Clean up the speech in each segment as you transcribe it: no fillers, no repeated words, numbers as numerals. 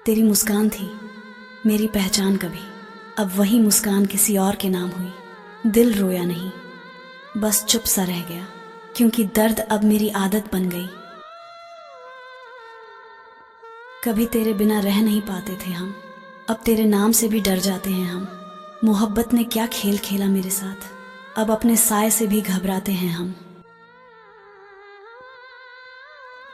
तेरी मुस्कान थी मेरी पहचान कभी, अब वही मुस्कान किसी और के नाम हुई। दिल रोया नहीं, बस चुप सा रह गया, क्योंकि दर्द अब मेरी आदत बन गई। कभी तेरे बिना रह नहीं पाते थे हम, अब तेरे नाम से भी डर जाते हैं हम। मोहब्बत ने क्या खेल खेला मेरे साथ, अब अपने साए से भी घबराते हैं हम।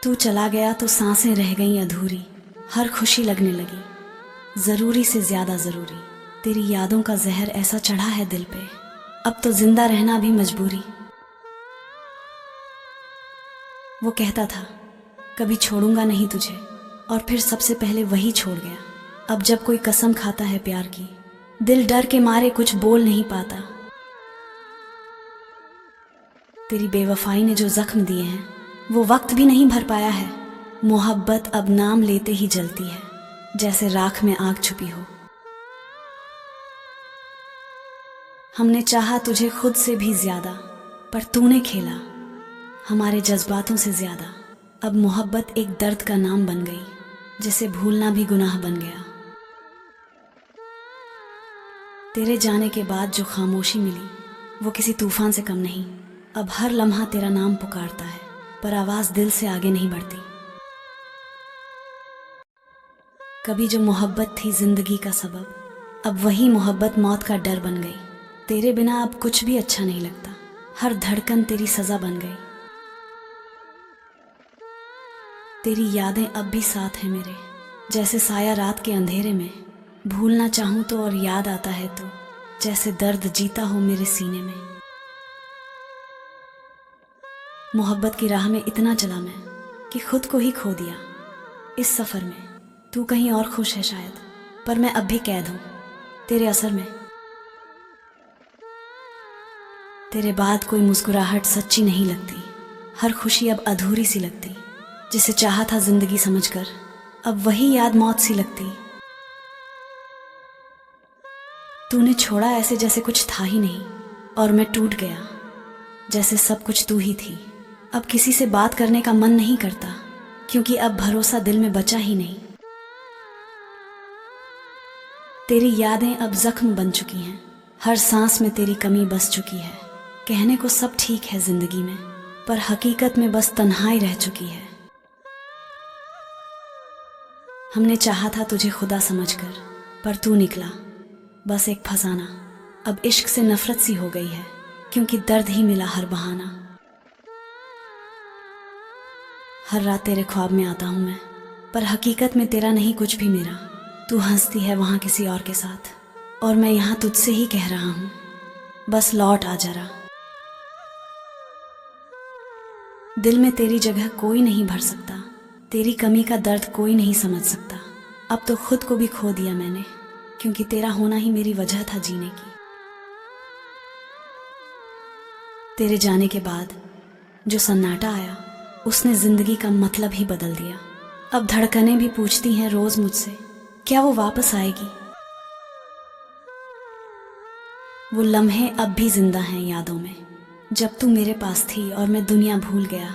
तू चला गया तो सांसें रह गईं अधूरी, हर खुशी लगने लगी जरूरी से ज्यादा जरूरी। तेरी यादों का जहर ऐसा चढ़ा है दिल पे, अब तो जिंदा रहना भी मजबूरी। वो कहता था कभी छोड़ूंगा नहीं तुझे, और फिर सबसे पहले वही छोड़ गया। अब जब कोई कसम खाता है प्यार की, दिल डर के मारे कुछ बोल नहीं पाता। तेरी बेवफाई ने जो जख्म दिए हैं वो वक्त भी नहीं भर पाया है। मोहब्बत अब नाम लेते ही जलती है, जैसे राख में आग छुपी हो। हमने चाहा तुझे खुद से भी ज्यादा, पर तूने खेला हमारे जज्बातों से ज्यादा। अब मोहब्बत एक दर्द का नाम बन गई, जिसे भूलना भी गुनाह बन गया। तेरे जाने के बाद जो खामोशी मिली वो किसी तूफान से कम नहीं। अब हर लम्हा तेरा नाम पुकारता है, पर आवाज दिल से आगे नहीं बढ़ती। कभी जो मोहब्बत थी जिंदगी का सबब, अब वही मोहब्बत मौत का डर बन गई। तेरे बिना अब कुछ भी अच्छा नहीं लगता, हर धड़कन तेरी सजा बन गई। तेरी यादें अब भी साथ हैं मेरे, जैसे साया रात के अंधेरे में। भूलना चाहूं तो और याद आता है तो, जैसे दर्द जीता हो मेरे सीने में। मोहब्बत की राह में इतना चला मैं कि खुद को ही खो दिया। इस सफर में तू कहीं और खुश है शायद, पर मैं अब भी कैद हूं तेरे असर में। तेरे बाद कोई मुस्कुराहट सच्ची नहीं लगती, हर खुशी अब अधूरी सी लगती। जिसे चाहा था जिंदगी समझकर, अब वही याद मौत सी लगती। तूने छोड़ा ऐसे जैसे कुछ था ही नहीं, और मैं टूट गया जैसे सब कुछ तू ही थी। अब किसी से बात करने का मन नहीं करता, क्योंकि अब भरोसा दिल में बचा ही नहीं। तेरी यादें अब जख्म बन चुकी हैं, हर सांस में तेरी कमी बस चुकी है। कहने को सब ठीक है जिंदगी में, पर हकीकत में बस तन्हाई रह चुकी है। हमने चाहा था तुझे खुदा समझकर, पर तू निकला बस एक फसाना। अब इश्क से नफरत सी हो गई है, क्योंकि दर्द ही मिला हर बहाना। हर रात तेरे ख्वाब में आता हूं मैं, पर हकीकत में तेरा नहीं कुछ भी मेरा। तू हंसती है वहां किसी और के साथ, और मैं यहां तुझसे ही कह रहा हूं बस लौट आ जरा। दिल में तेरी जगह कोई नहीं भर सकता, तेरी कमी का दर्द कोई नहीं समझ सकता। अब तो खुद को भी खो दिया मैंने, क्योंकि तेरा होना ही मेरी वजह था जीने की। तेरे जाने के बाद जो सन्नाटा आया, उसने जिंदगी का मतलब ही बदल दिया। अब धड़कनें भी पूछती हैं रोज मुझसे, क्या वो वापस आएगी। वो लम्हे अब भी जिंदा हैं यादों में, जब तू मेरे पास थी और मैं दुनिया भूल गया।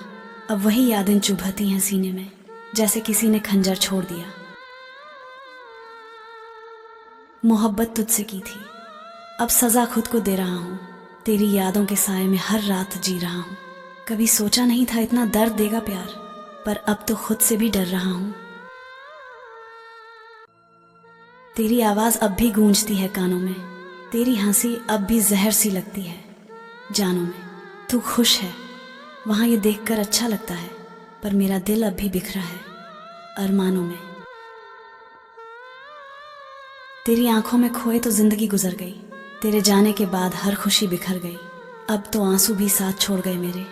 अब वही यादें चुभती हैं सीने में, जैसे किसी ने खंजर छोड़ दिया। मोहब्बत तुझसे की थी, अब सजा खुद को दे रहा हूं। तेरी यादों के साए में हर रात जी रहा हूं। कभी सोचा नहीं था इतना दर्द देगा प्यार, पर अब तो खुद से भी डर रहा हूं। तेरी आवाज अब भी गूंजती है कानों में, तेरी हंसी अब भी जहर सी लगती है जानों में। तू खुश है वहां ये देखकर अच्छा लगता है, पर मेरा दिल अब भी बिखरा है अरमानों में। तेरी आंखों में खोए तो जिंदगी गुजर गई, तेरे जाने के बाद हर खुशी बिखर गई। अब तो आंसू भी साथ छोड़ गए मेरे,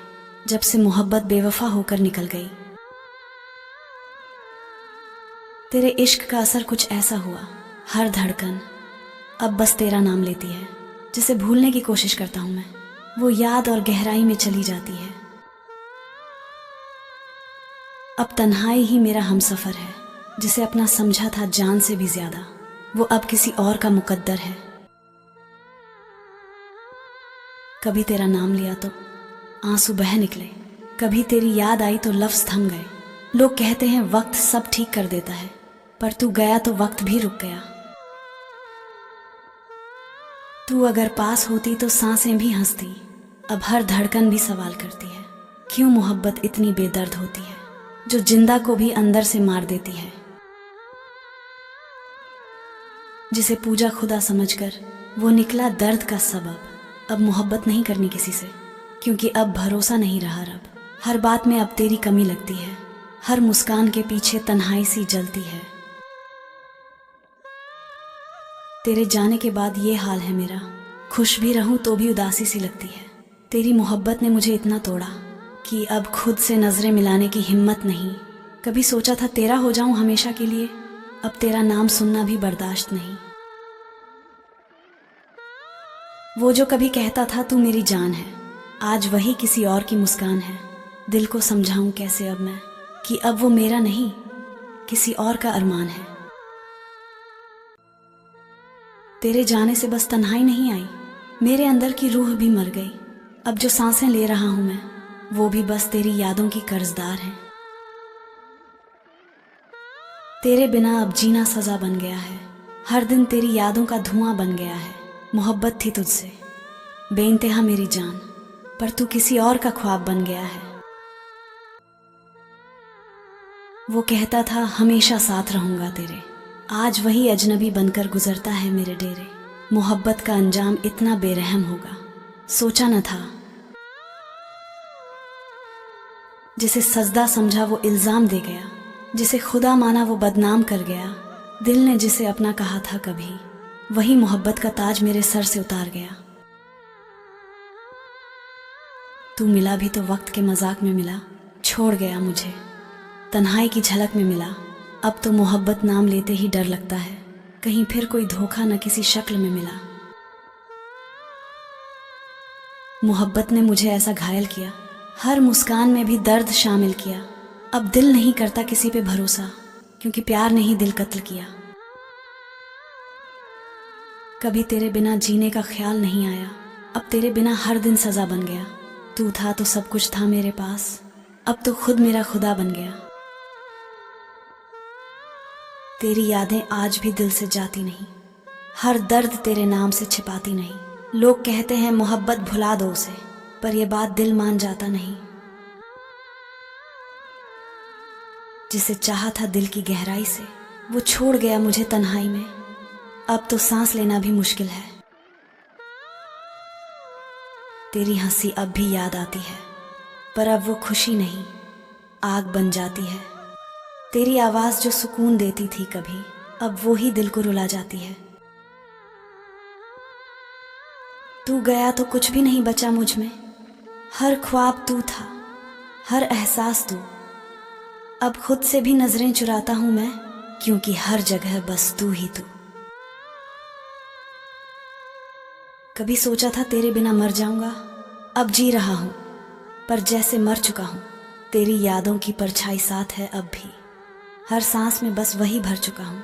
जब से मोहब्बत बेवफा होकर निकल गई। तेरे इश्क का असर कुछ ऐसा हुआ, हर धड़कन अब बस तेरा नाम लेती है। जिसे भूलने की कोशिश करता हूं मैं, वो याद और गहराई में चली जाती है। अब तन्हाई ही मेरा हमसफर है, जिसे अपना समझा था जान से भी ज्यादा, वो अब किसी और का मुकद्दर है। कभी तेरा नाम लिया तो आंसू बह निकले, कभी तेरी याद आई तो लफ्ज थम गए। लोग कहते हैं वक्त सब ठीक कर देता है, पर तू गया तो वक्त भी रुक गया। तू अगर पास होती तो सांसें भी हंसती, अब हर धड़कन भी सवाल करती है, क्यों मोहब्बत इतनी बेदर्द होती है, जो जिंदा को भी अंदर से मार देती है। जिसे पूजा खुदा समझकर वो निकला दर्द का सबब। अब मोहब्बत नहीं करनी किसी से, क्योंकि अब भरोसा नहीं रहा रब। हर बात में अब तेरी कमी लगती है, हर मुस्कान के पीछे तन्हाई सी जलती है। तेरे जाने के बाद ये हाल है मेरा, खुश भी रहूं तो भी उदासी सी लगती है। तेरी मोहब्बत ने मुझे इतना तोड़ा कि अब खुद से नजरें मिलाने की हिम्मत नहीं। कभी सोचा था तेरा हो जाऊं हमेशा के लिए, अब तेरा नाम सुनना भी बर्दाश्त नहीं। वो जो कभी कहता था तू मेरी जान है, आज वही किसी और की मुस्कान है। दिल को समझाऊं कैसे अब मैं कि अब वो मेरा नहीं, किसी और का अरमान है। तेरे जाने से बस तन्हाई नहीं आई, मेरे अंदर की रूह भी मर गई। अब जो सांसें ले रहा हूं मैं, वो भी बस तेरी यादों की कर्जदार है। तेरे बिना अब जीना सजा बन गया है, हर दिन तेरी यादों का धुआं बन गया है। मोहब्बत थी तुझसे बेइंतहा मेरी जान, पर तू किसी और का ख्वाब बन गया है। वो कहता था हमेशा साथ रहूंगा तेरे, आज वही अजनबी बनकर गुजरता है मेरे डेरे। मोहब्बत का अंजाम इतना बेरहम होगा, सोचा न था। जिसे सजदा समझा वो इल्जाम दे गया, जिसे खुदा माना वो बदनाम कर गया। दिल ने जिसे अपना कहा था कभी, वही मोहब्बत का ताज मेरे सर से उतार गया। तू मिला भी तो वक्त के मजाक में मिला, छोड़ गया मुझे तन्हाई की झलक में मिला। अब तो मोहब्बत नाम लेते ही डर लगता है, कहीं फिर कोई धोखा न किसी शक्ल में मिला। मोहब्बत ने मुझे ऐसा घायल किया, हर मुस्कान में भी दर्द शामिल किया। अब दिल नहीं करता किसी पे भरोसा, क्योंकि प्यार ने ही दिल कत्ल किया। कभी तेरे बिना जीने का ख्याल नहीं आया, अब तेरे बिना हर दिन सजा बन गया। तू था तो सब कुछ था मेरे पास, अब तो खुद मेरा खुदा बन गया। तेरी यादें आज भी दिल से जाती नहीं, हर दर्द तेरे नाम से छिपाती नहीं। लोग कहते हैं मोहब्बत भुला दो उसे, पर यह बात दिल मान जाता नहीं। जिसे चाहा था दिल की गहराई से, वो छोड़ गया मुझे तन्हाई में। अब तो सांस लेना भी मुश्किल है। तेरी हंसी अब भी याद आती है, पर अब वो खुशी नहीं, आग बन जाती है। तेरी आवाज जो सुकून देती थी कभी, अब वो ही दिल को रुला जाती है। तू गया तो कुछ भी नहीं बचा मुझ में, हर ख्वाब तू था, हर एहसास तू। अब खुद से भी नजरें चुराता हूं मैं, क्योंकि हर जगह बस तू ही तू। कभी सोचा था तेरे बिना मर जाऊंगा, अब जी रहा हूं, पर जैसे मर चुका हूं। तेरी यादों की परछाई साथ है अब भी, हर सांस में बस वही भर चुका हूं।